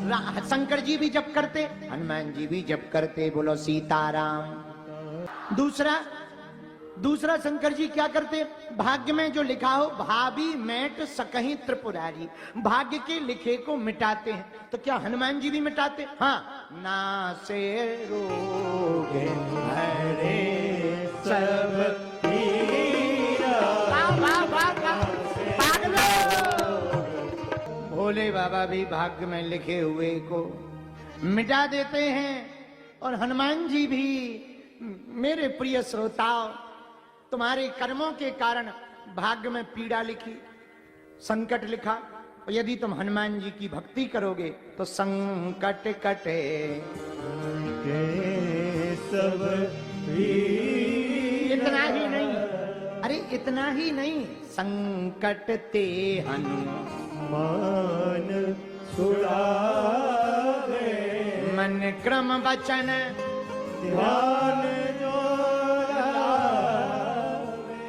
शंकर जी भी जप करते, हनुमान जी भी जप करते, बोलो सीताराम। दूसरा शंकर जी क्या करते, भाग्य में जो लिखा हो भाभी मैट सकहीं त्रिपुरारी, भाग्य के लिखे को मिटाते हैं। तो क्या हनुमान जी भी मिटाते? हाँ, नासे रोग हरे सब भोले बाबा भी भाग्य में लिखे हुए को मिटा देते हैं। और हनुमान जी भी, मेरे प्रिय श्रोताओ, तुम्हारे कर्मों के कारण भाग्य में पीड़ा लिखी, संकट लिखा, और यदि तुम हनुमान जी की भक्ति करोगे तो संकट कटे सब। इतना ही नहीं, अरे इतना ही नहीं, संकट ते मान छुड़ावे, मन क्रम वचन ध्यान जो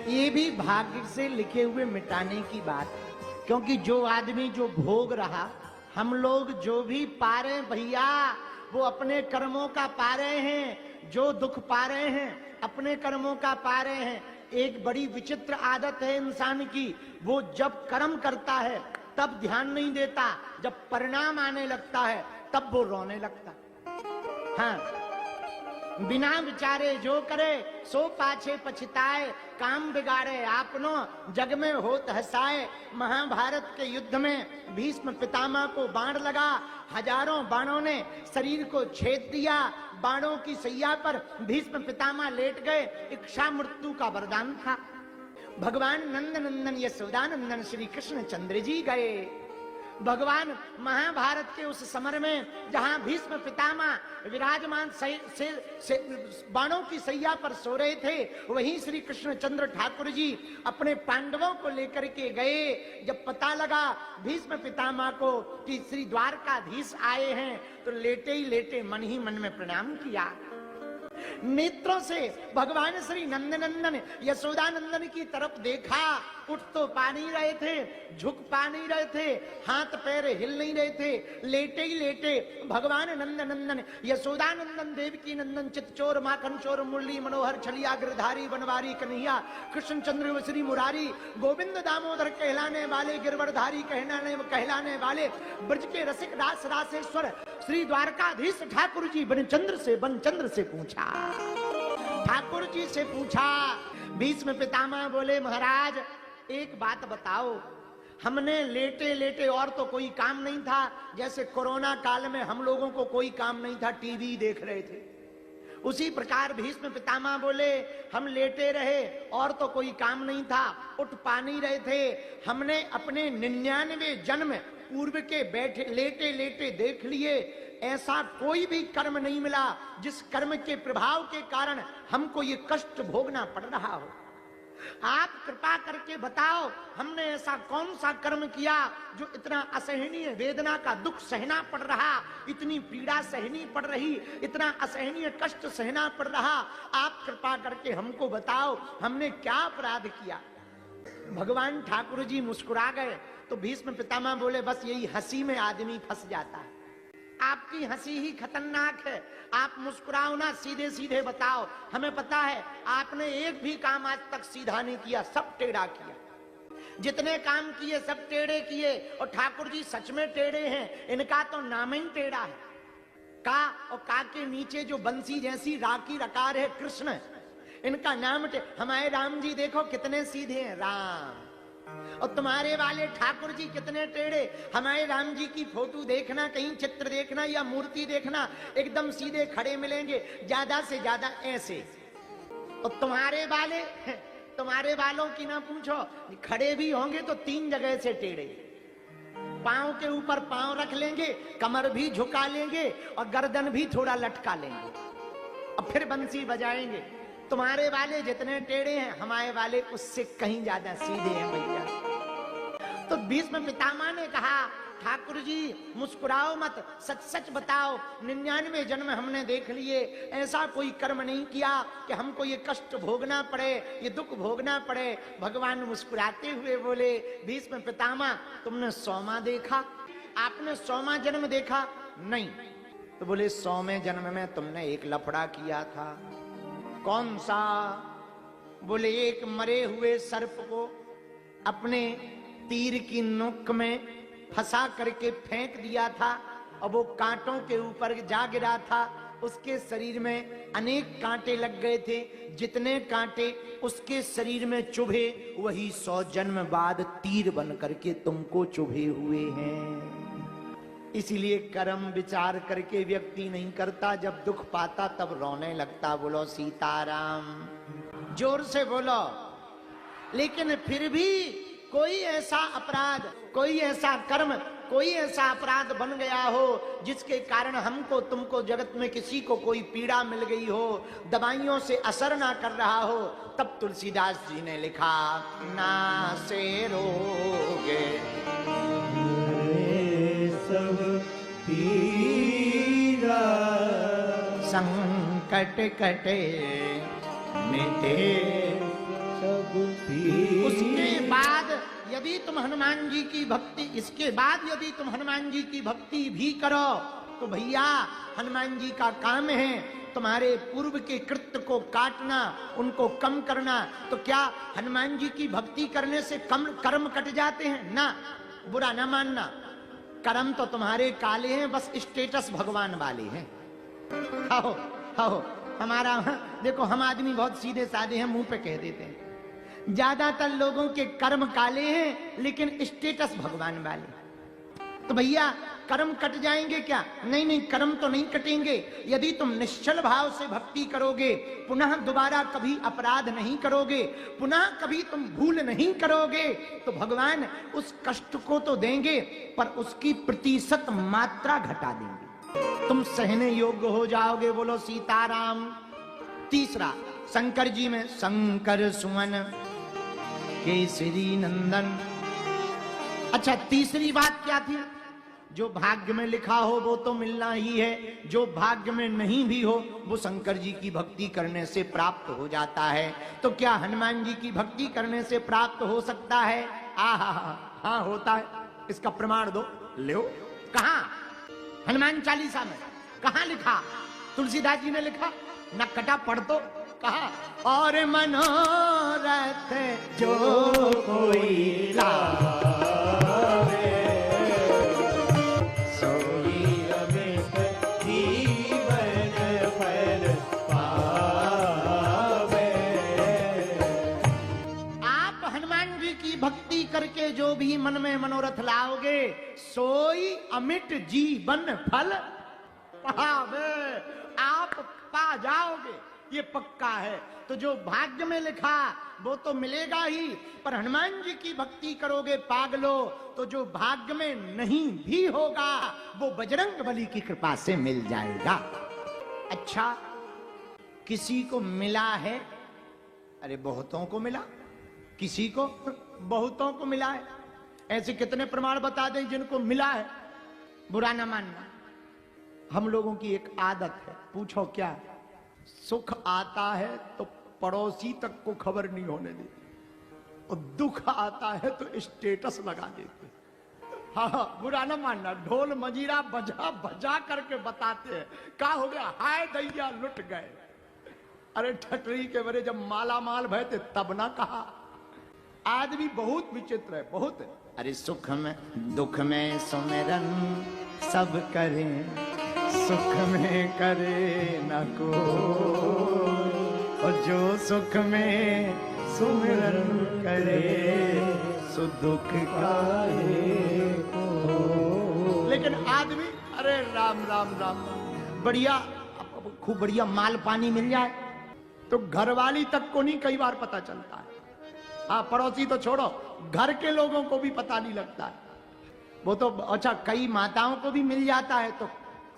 ये भी भाग्य से लिखे हुए मिटाने की बात। क्योंकि जो आदमी जो भोग रहा, हम लोग जो भी पा रहे हैं भैया, वो अपने कर्मों का पा रहे हैं। जो दुख पा रहे हैं अपने कर्मों का पा रहे हैं। एक बड़ी विचित्र आदत है इंसान की, वो जब कर्म करता है तब ध्यान नहीं देता, जब परिणाम आने लगता है तब वो रोने लगता। हाँ, बिना विचारे जो करे सो पाछे पछताए, काम बिगाड़े आपनो जग में होत हसाए। महाभारत के युद्ध में भीष्म पितामह को बाण लगा, हजारों बाणों ने शरीर को छेद दिया। बाणों की सैया पर भीष्म पितामह लेट गए, इच्छा मृत्यु का वरदान था। भगवान नंद नंदन यशोदानंदन श्री कृष्ण चंद्र जी गए। भगवान महाभारत के उस समर में जहां भीष्म पितामह विराजमान बाणों की सैया पर सो रहे थे, वहीं श्री कृष्ण चंद्र ठाकुर जी अपने पांडवों को लेकर के गए। जब पता लगा भीष्म पितामह को कि श्री द्वारकाधीश आए हैं, तो लेटे ही लेटे मन ही मन में प्रणाम किया। नेत्रों से भगवान श्री नंदनंदन यशोदानंदन की तरफ देखा, उठ तो पा नहीं रहे थे, झुक पा नहीं रहे थे, हाथ पैर हिल नहीं रहे थे। लेटे ही लेटे भगवान नंदनंदन यशोदानंदन देवकी नंदन चितचोर माखन चोर मुरली मनोहर छलिया गिरधारी बनवारी कन्हैया कृष्ण चंद्र श्री मुरारी गोविंद दामोदर कहलाने वाले गिरवरधारी कहलाने वाले ब्रज के रसिक रास रासेश्वर श्री द्वारकाधीश ठाकुर जी बनचंद्र से पूछा। ठाकुर जी से पूछा, भीष्म पितामह बोले, महाराज एक बात बताओ, हमने लेटे लेटे, और तो कोई काम नहीं था, जैसे कोरोना काल में हम लोगों को कोई काम नहीं था, टीवी देख रहे थे, उसी प्रकार भीष्म पितामह बोले, हम लेटे रहे और तो कोई काम नहीं था, उठ पा नहीं रहे थे। हमने अपने 99 जन्म पूर्व के बैठे लेटे लेटे देख लिए, ऐसा कोई भी कर्म नहीं मिला जिस कर्म के प्रभाव के कारण हमको ये कष्ट भोगना पड़ रहा हो। आप कृपा करके बताओ, हमने ऐसा कौन सा कर्म किया जो इतना असहनीय वेदना का दुख सहना पड़ रहा, इतनी पीड़ा सहनी पड़ रही, इतना असहनीय कष्ट सहना पड़ रहा। आप कृपा करके हमको बताओ, हमने क्या अपराध किया। भगवान ठाकुर जी मुस्कुरा गए। तो भीष्म पितामह बोले, बस यही हंसी में आदमी फंस जाता है, आपकी हंसी ही खतरनाक है। आप मुस्कुराओ ना, सीधे सीधे बताओ। हमें पता है आपने एक भी काम आज तक सीधा नहीं किया, सब टेढ़ा किया। जितने काम किए सब टेढ़े किए, और ठाकुर जी सच में टेढ़े हैं, इनका तो नाम ही टेढ़ा है। का और का के नीचे जो बंसी जैसी राखी रकार है कृष्ण, इनका नाम हमारे राम जी देखो कितने सीधे हैं, राम। और तुम्हारे वाले ठाकुर जी कितने टेढ़े। हमारे राम जी की फोटो देखना, कहीं चित्र देखना या मूर्ति देखना, एकदम सीधे खड़े मिलेंगे, ज्यादा से ज्यादा ऐसे। और तुम्हारे वालों की ना पूछो, खड़े भी होंगे तो 3 जगह से टेढ़े, पांव के ऊपर पांव रख लेंगे, कमर भी झुका लेंगे और गर्दन भी थोड़ा लटका लेंगे, और फिर बंसी बजाएंगे। तुम्हारे वाले जितने टेढ़े हैं, हमारे वाले उससे कहीं ज्यादा सीधे हैं भैया। तो भीष्म पितामह ने कहा, ठाकुर जी मुस्कुराओ मत, सच सच बताओ, 99 जन्म हमने देख लिए, ऐसा कोई कर्म नहीं किया कि हमको ये कष्ट भोगना पड़े, ये दुख भोगना पड़े। भगवान मुस्कुराते हुए बोले, भीष्म पितामह तुमने 100वां देखा, आपने 100वां जन्म देखा, नहीं। तो बोले 100वें जन्म में तुमने एक लफड़ा किया था। कौन सा? बोले एक मरे हुए सर्प को अपने तीर की नोक में फंसा करके फेंक दिया था और वो कांटों के ऊपर जा गिरा था। उसके शरीर में अनेक कांटे लग गए थे। जितने कांटे उसके शरीर में चुभे वही 100 जन्म बाद तीर बन करके तुमको चुभे हुए हैं। इसीलिए कर्म विचार करके व्यक्ति नहीं करता, जब दुख पाता तब रोने लगता। बोलो सीताराम, जोर से बोलो। लेकिन फिर भी कोई ऐसा अपराध, कोई ऐसा कर्म, कोई ऐसा अपराध बन गया हो जिसके कारण हमको तुमको जगत में किसी को कोई पीड़ा मिल गई हो, दवाइयों से असर ना कर रहा हो, तब तुलसीदास जी ने लिखा ना से रोगे सब पीरा संकट कटे मिटे सब पीरा। उसके बाद यदि तुम हनुमान जी की भक्ति, इसके बाद यदि तुम हनुमान जी की भक्ति भी करो तो भैया हनुमान जी का काम है तुम्हारे पूर्व के कृत्य को काटना, उनको कम करना। तो क्या हनुमान जी की भक्ति करने से कम कर्म कट जाते हैं? ना, बुरा ना मानना। कर्म तो तुम्हारे काले हैं, बस स्टेटस भगवान वाले हैं। आओ आओ, हमारा देखो, हम आदमी बहुत सीधे साधे हैं, मुंह पे कह देते हैं। ज्यादातर लोगों के कर्म काले हैं लेकिन स्टेटस भगवान वाले। तो भैया कर्म कट जाएंगे क्या? नहीं नहीं, कर्म तो नहीं कटेंगे। यदि तुम निश्चल भाव से भक्ति करोगे, पुनः दोबारा कभी अपराध नहीं करोगे, पुनः कभी तुम भूल नहीं करोगे, तो भगवान उस कष्ट को तो देंगे पर उसकी प्रतिशत मात्रा घटा देंगे। तुम सहने योग्य हो जाओगे। बोलो सीताराम। तीसरा, शंकर जी में शंकर सुमन केसरी नंदन। अच्छा, तीसरी बात क्या थी? जो भाग्य में लिखा हो वो तो मिलना ही है, जो भाग्य में नहीं भी हो वो शंकर जी की भक्ति करने से प्राप्त हो जाता है। तो क्या हनुमान जी की भक्ति करने से प्राप्त हो सकता है? हाँ होता है। इसका प्रमाण दो, लो। कहां? हनुमान चालीसा में कहां लिखा? तुलसीदास जी ने लिखा न कटा, पढ़ तो। कहा? और मनोरथ जो कोई लावे सोई अमित जीवन फल पावे। आप हनुमान जी की भक्ति करके जो भी मन में मनोरथ लाओगे सोई अमिट जीवन फल पावे, आप पा जाओगे, ये पक्का है। तो जो भाग्य में लिखा वो तो मिलेगा ही, पर हनुमान जी की भक्ति करोगे पागलो तो जो भाग्य में नहीं भी होगा वो बजरंग बली की कृपा से मिल जाएगा। अच्छा, किसी को मिला है? अरे बहुतों को मिला। किसी को? बहुतों को मिला है। ऐसे कितने प्रमाण बता दें जिनको मिला है? बुरा ना मानना। हम लोगों की एक आदत है, पूछो क्या? सुख आता है तो पड़ोसी तक को खबर नहीं होने देते, और दुख आता है तो स्टेटस लगा देते। हाँ, बुरा ना मानना। ढोल मजीरा बजा बजा करके बताते हैं क्या हो गया, हाय दैया लुट गए। अरे ठटरी के बरे जब माला माल भय थे तब ना कहा। आदमी बहुत विचित्र है, बहुत है। अरे सुख में दुख में सुमिरन सब करें, सुख में करे न को, और जो सुख में सुमिरन करे सो दुख काहे को। लेकिन आदमी अरे राम राम राम, बढ़िया खूब बढ़िया माल पानी मिल जाए तो घरवाली तक को नहीं कई बार पता चलता है। हाँ, पड़ोसी तो छोड़ो, घर के लोगों को भी पता नहीं लगता है। वो तो अच्छा, कई माताओं को भी मिल जाता है तो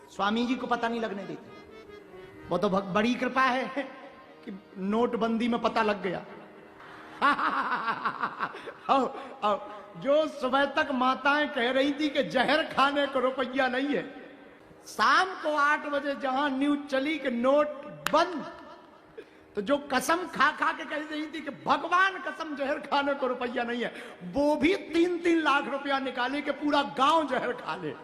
स्वामी जी को पता नहीं लगने देती। वो तो बड़ी कृपा है कि नोटबंदी में पता लग गया। जो सुबह तक माताएं कह रही थी कि जहर खाने को रुपया नहीं है, शाम को 8 बजे जहां न्यूज चली कि नोट बंद, तो जो कसम खा खा के कह रही थी कि भगवान कसम जहर खाने को रुपया नहीं है, वो भी 3-3 लाख रुपया निकाले कि पूरा गांव जहर खा ले।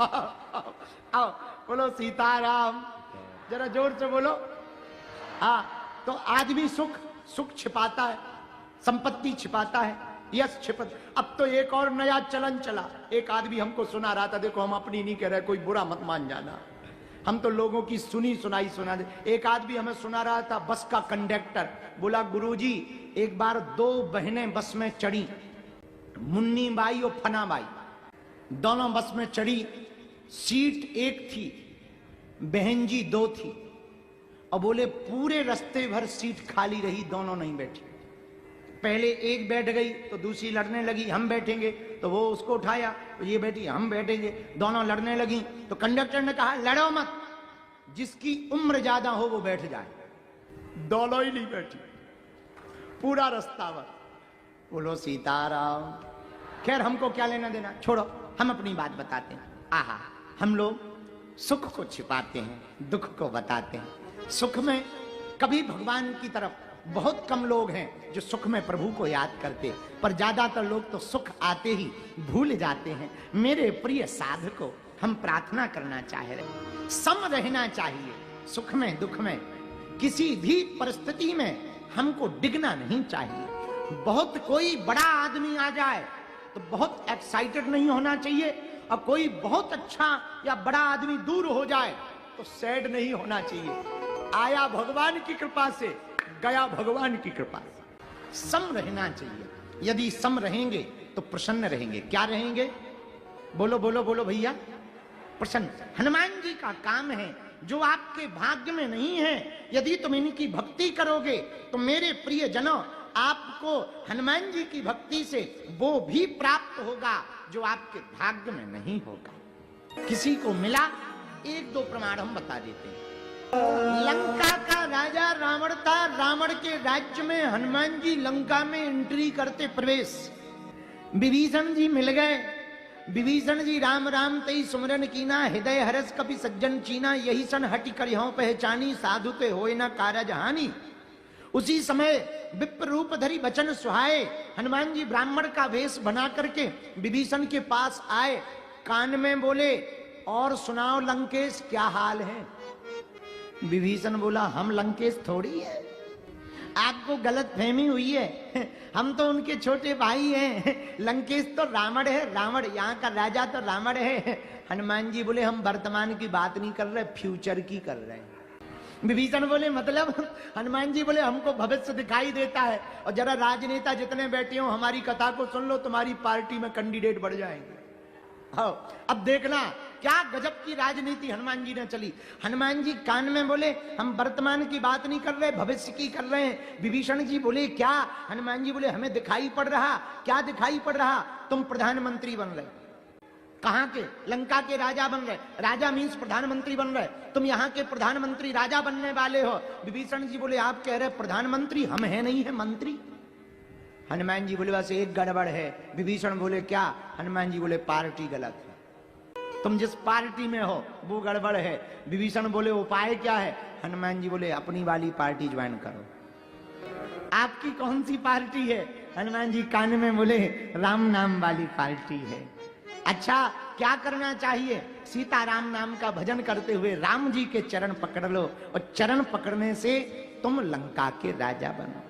आओ बोलो सीताराम, जरा जोर से बोलो। हाँ, तो आदमी सुख छिपाता है, संपत्ति छिपाता है, यश छिपत। अब तो एक और नया चलन चला। एक आदमी हमको सुना रहा था, देखो हम अपनी नहीं कह रहे, कोई बुरा मत मान जाना, हम तो लोगों की सुनी सुनाई सुना दे। एक आदमी हमें सुना रहा था, बस का कंडक्टर, बोला गुरुजी एक बार 2 बहनें बस में चढ़ी, मुन्नी बाई और फना बाई, दोनों बस में चढ़ी, सीट एक थी, बहन जी 2 थी, और बोले पूरे रास्ते भर सीट खाली रही, दोनों नहीं बैठी। पहले एक बैठ गई तो दूसरी लड़ने लगी, हम बैठेंगे, तो वो उसको उठाया, तो ये बैठी, हम बैठेंगे, दोनों लड़ने लगी। तो कंडक्टर ने कहा लड़ो मत, जिसकी उम्र ज्यादा हो वो बैठ जाए। दोनों ही नहीं बैठी पूरा रास्ता भर। बोलो सीताराम। खैर हमको क्या लेना देना, छोड़ो, हम अपनी बात बताते हैं। आहा, हम लोग सुख को छिपाते हैं, दुख को बताते हैं। सुख में कभी भगवान की तरफ, बहुत कम लोग हैं जो सुख में प्रभु को याद करते, पर ज्यादातर लोग तो सुख आते ही भूल जाते हैं। मेरे प्रिय साधको, हम प्रार्थना करना चाह रहे, सम रहना चाहिए, सुख में दुख में, किसी भी परिस्थिति में हमको डिगना नहीं चाहिए। बहुत कोई बड़ा आदमी आ जाए तो बहुत एक्साइटेड नहीं होना चाहिए, और कोई बहुत अच्छा या बड़ा आदमी दूर हो जाए तो सैड नहीं होना चाहिए। आया भगवान की कृपा से, गया भगवान की कृपा से। सम रहना चाहिए। यदि सम रहेंगे तो प्रसन्न रहेंगे। क्या रहेंगे? बोलो बोलो बोलो भैया, प्रसन्न। हनुमान जी का काम है जो आपके भाग्य में नहीं है। यदि तुम इनकी भक्ति करोगे तो मेरे प्रिय जनों, आपको हनुमान जी की भक्ति से वो भी प्राप्त होगा जो आपके भाग्य में नहीं होगा। किसी को मिला, 1-2 प्रमाण हम बता देते हैं। लंका का राजा रावण था। रावण के राज्य में हनुमान जी लंका में एंट्री करते प्रवेश। विभीषण जी मिल गए। विभीषण जी राम राम तई सुमरन कीना, हृदय हरस कपि सज्जन चीना, यही सन हटि करिहौं पहचानी, साधु ते होय न कारज हानि। उसी समय विप्र रूप धरी वचन सुहाए, हनुमान जी ब्राह्मण का वेश बना करके विभीषण के पास आए, कान में बोले और सुनाओ लंकेश क्या हाल है। विभीषण बोला हम लंकेश थोड़ी है, आपको गलत फहमी हुई है, हम तो उनके छोटे भाई हैं। लंकेश तो रावण है, रावण यहाँ का राजा तो रावण है। हनुमान जी बोले हम वर्तमान की बात नहीं कर रहे, फ्यूचर की कर रहे हैं। विभीषण बोले मतलब? हनुमान जी बोले हमको भविष्य दिखाई देता है, और जरा राजनेता जितने बैठे हो हमारी कथा को सुन लो, तुम्हारी पार्टी में कैंडिडेट बढ़ जाएंगे। हाँ, अब देखना क्या गजब की राजनीति हनुमान जी ने चली। हनुमान जी कान में बोले हम वर्तमान की बात नहीं कर रहे, भविष्य की कर रहे हैं। विभीषण जी बोले क्या? हनुमान जी बोले हमें दिखाई पड़ रहा। क्या दिखाई पड़ रहा? तुम प्रधानमंत्री बन रहे। कहां के? लंका के राजा बन रहे। राजा मीन्स प्रधानमंत्री बन रहे। तुम यहाँ के प्रधानमंत्री राजा बनने वाले हो। विभीषण जी बोले आप कह रहे प्रधानमंत्री, हम है नहीं है मंत्री। हनुमान जी बोले बस एक गड़बड़ है। विभीषण बोले क्या? हनुमान जी बोले पार्टी गलत है, तुम जिस पार्टी में हो वो गड़बड़ है। विभीषण बोले उपाय क्या है? हनुमान जी बोले अपनी वाली पार्टी ज्वाइन करो। आपकी कौन सी पार्टी है? हनुमान जी कान में बोले राम नाम वाली पार्टी है। अच्छा क्या करना चाहिए? सीताराम नाम का भजन करते हुए राम जी के चरण पकड़ लो, और चरण पकड़ने से तुम लंका के राजा बनो।